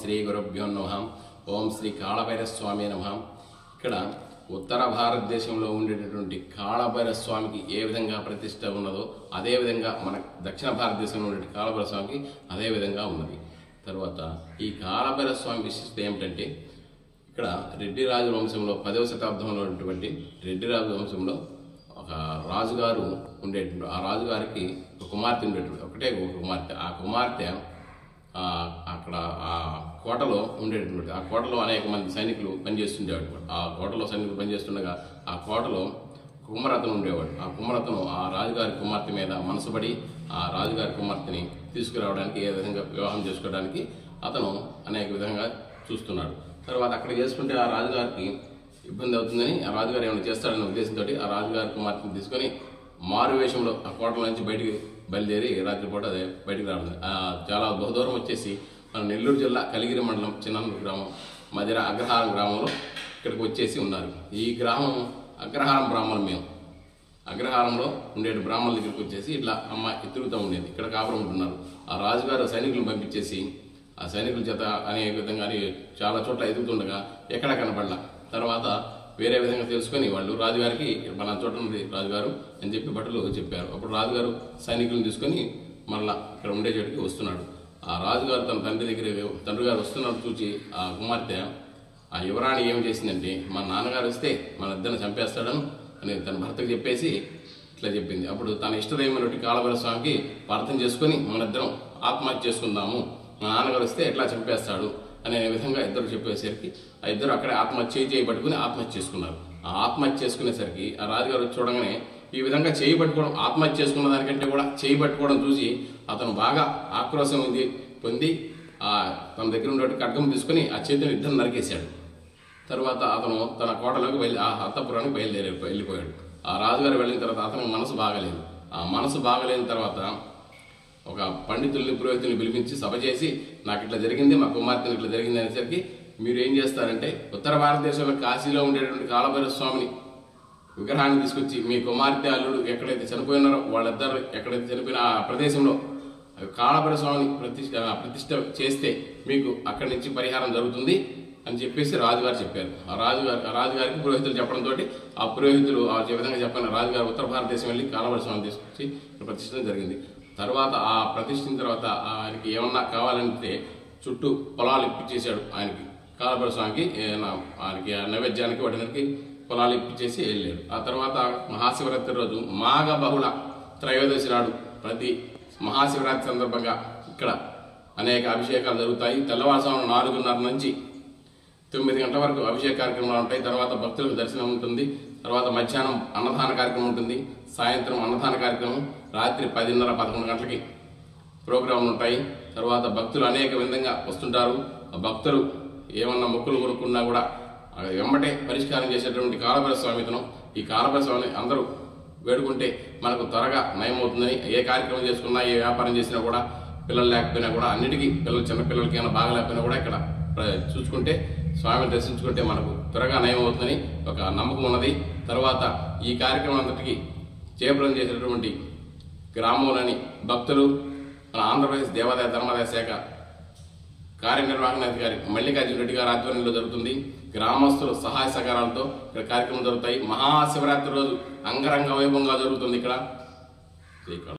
శ్రీ గురుభ్యో నమః. ఓం శ్రీ కాళభైరవ స్వామి నమః. ఇక్కడ ఉత్తర భారతదేశంలో ఉండేటటువంటి కాళభైరవ స్వామికి ఏ విధంగా ప్రతిష్ట ఉన్నదో అదే విధంగా మన దక్షిణ భారతదేశంలో ఉండే కాళభైరవ స్వామికి అదే విధంగా ఉన్నది. తర్వాత ఈ కాళభైరవ స్వామి విశిష్టత ఏమిటంటే, ఇక్కడ రెడ్డి రాజు వంశంలో 10వ శతాబ్దంలో ఉన్నటువంటి రెడ్డి రాజు వంశంలో ఒక రాజుగారు ఉండేటువంటి, ఆ రాజుగారికి ఒక కుమార్తె ఉండేటువంటి, ఒకటే ఒక కుమార్తె. ఆ కుమార్తె అక్కడ ఆ కోటలో ఉండేటటువంటి, ఆ కోటలో అనేక మంది సైనికులు పనిచేస్తుండేవాడు. ఆ కోటలో సైనికులు పనిచేస్తుండగా ఆ కోటలో కుమ్మరతను ఉండేవాడు. ఆ కుమ్మరతను ఆ రాజుగారి కుమార్తె మీద మనసుపడి ఆ రాజుగారి కుమార్తెని తీసుకురావడానికి, ఏ విధంగా వివాహం చేసుకోవడానికి అతను అనేక విధంగా చూస్తున్నాడు. తర్వాత అక్కడ చేసుకుంటే ఆ రాజుగారికి ఇబ్బంది అవుతుందని, ఆ రాజుగారు ఏమైనా చేస్తాడనే ఉద్దేశంతో ఆ రాజుగారి కుమార్తెను తీసుకొని మారువేషంలో ఆ కోటల నుంచి బయటికి బయలుదేరి రాత్రిపూట అదే బయటికి రావడం. చాలా బహుదూరం వచ్చేసి మన నెల్లూరు జిల్లా కలిగిరి మండలం చిన్నూరు గ్రామం మధ్య అగ్రహారం గ్రామంలో ఇక్కడికి వచ్చేసి ఉన్నారు. ఈ గ్రామం అగ్రహారం బ్రాహ్మణులు. మేము అగ్రహారంలో ఉండే బ్రాహ్మణుల దగ్గరికి వచ్చేసి ఇట్లా అమ్మాయి తిరుగుతూ ఉండేది. ఇక్కడ కాపురం ఉంటున్నారు. ఆ రాజుగారు సైనికులను పంపించేసి ఆ సైనికుల చేత అనేక విధంగా చాలా చోట్ల ఎదుగుతుండగా ఎక్కడ కనపడలా. తర్వాత వేరే విధంగా తెలుసుకొని వాళ్ళు రాజుగారికి మన చోట ఉంది రాజుగారు అని చెప్పి భటులు చెప్పారు. అప్పుడు రాజుగారు సైనికులను తీసుకొని మరలా ఇక్కడ ఉండే చోటికి వస్తున్నాడు. ఆ రాజుగారు తన తండ్రి గారు వస్తున్నారు చూసి ఆ కుమార్తె, ఆ యువరాణి ఏం చేసిందంటే, మా నాన్నగారు వస్తే మన ఇద్దరిని చంపేస్తాడని అని తన భర్తకు చెప్పేసి ఇట్లా చెప్పింది. అప్పుడు తన ఇష్టదైవమైనటువంటి కాళభైరవ స్వామికి ప్రార్థన చేసుకుని మనిద్దరం ఆత్మహత్య చేసుకుందాము, మా నాన్నగారు వస్తే ఎట్లా చంపేస్తాడు అనే విధంగా ఇద్దరు చెప్పేసరికి ఆ ఇద్దరు అక్కడే ఆత్మహత్య పట్టుకుని ఆత్మహత్య చేసుకున్నారు. ఆ ఆత్మహత్య చేసుకునేసరికి ఆ రాజుగారు చూడగానే ఈ విధంగా చేయి పట్టుకోవడం, ఆత్మహత్య చేసుకున్న దానికంటే కూడా చేయి పట్టుకోవడం చూసి అతను బాగా ఆక్రోశం పొంది తన దగ్గర ఉండే ఖడ్గం తీసుకుని ఆ చేతిని ఇద్దరు నరికేశాడు. తర్వాత అతను తన కోటలోకి ఆ హస్తపురానికి వెళ్ళిపోయాడు. ఆ రాజుగారు వెళ్ళిన తర్వాత అతనికి మనసు బాగలేదు. ఆ మనసు బాగలేని తర్వాత ఒక పండితుల్ని పురోహితుల్ని పిలిపించి సభ చేసి, నాకు ఇట్లా జరిగింది, మా కుమార్తెని ఇట్లా జరిగింది అనేసరికి మీరు ఏం చేస్తారంటే, ఉత్తర భారతదేశంలో కాశీలో ఉండేటువంటి కాళభైరవ స్వామిని విగ్రహాన్ని తీసుకొచ్చి మీ కుమార్తె అల్లుడు ఎక్కడైతే చనిపోయినారో వాళ్ళిద్దరు ఎక్కడైతే చనిపోయిన ఆ ప్రదేశంలో కాళభైరవ స్వామిని ప్రతిష్ట చేస్తే మీకు అక్కడి నుంచి పరిహారం జరుగుతుంది అని చెప్పేసి రాజుగారు చెప్పారు. ఆ రాజుగారికి పురోహితులు చెప్పడంతో ఆ పురోహితులు ఆ విధంగా చెప్పిన రాజుగారు ఉత్తర భారతదేశం వెళ్ళి కాళభైరవ స్వామిని తీసుకొచ్చి ప్రతిష్ఠించడం జరిగింది. తర్వాత ఆ ప్రతిష్ఠించిన తర్వాత ఆయనకి ఏమన్నా కావాలంటే చుట్టూ పొలాలు ఇప్పించేశాడు. ఆయనకి కాళభైరవ స్వామికి ఆయనకి నైవేద్యానికి వాటికి పొలాలు ఇప్పించేసి వెళ్ళాడు. ఆ తర్వాత మహాశివరాత్రి రోజు మాఘ బహుళ త్రయోదశి నాడు ప్రతి మహాశివరాత్రి సందర్భంగా ఇక్కడ అనేక అభిషేకాలు జరుగుతాయి. తెల్లవారుజామున 4:30 నుంచి 9 గంటల వరకు అభిషేక కార్యక్రమాలు ఉంటాయి. తర్వాత భక్తులకు దర్శనం ఉంటుంది. తర్వాత మధ్యాహ్నం అన్నదాన కార్యక్రమం ఉంటుంది. సాయంత్రం అన్నదాన కార్యక్రమం, రాత్రి 10:30, 11 గంటలకి ప్రోగ్రాంలు ఉంటాయి. తర్వాత భక్తులు అనేక విధంగా వస్తుంటారు. ఆ భక్తులు ఏమన్నా మొక్కులు కొనుక్కున్నా కూడా వెంబటే పరిష్కారం చేసేటువంటి కాళభైరవ స్వామితనం. ఈ కాళభైరవ స్వామిని అందరూ వేడుకుంటే మనకు త్వరగా నయమవుతుందని, ఏ కార్యక్రమం చేసుకున్నా, ఏ వ్యాపారం చేసినా కూడా, పిల్లలు లేకపోయినా కూడా, అన్నిటికీ చిన్నపిల్లలకి ఏమైనా బాగలేకపోయినా కూడా ఇక్కడ చూసుకుంటే, స్వామిని దర్శించుకుంటే మనకు త్వరగా నయం అవుతుందని ఒక నమ్మకం ఉన్నది. తర్వాత ఈ కార్యక్రమం అంతటికి చేపలం చేసినటువంటి గ్రామంలోని భక్తులు, మన ఆంధ్రప్రదేశ్ దేవాదాయ ధర్మాదాయ శాఖ కార్యనిర్వహణాధికారి మల్లికార్జున రెడ్డి గారి ఆధ్వర్యంలో జరుగుతుంది. గ్రామస్తుల సహాయ సహకారాలతో ఇక్కడ కార్యక్రమం జరుగుతాయి. మహాశివరాత్రి రోజు అంగరంగ వైభవంగా జరుగుతుంది ఇక్కడ.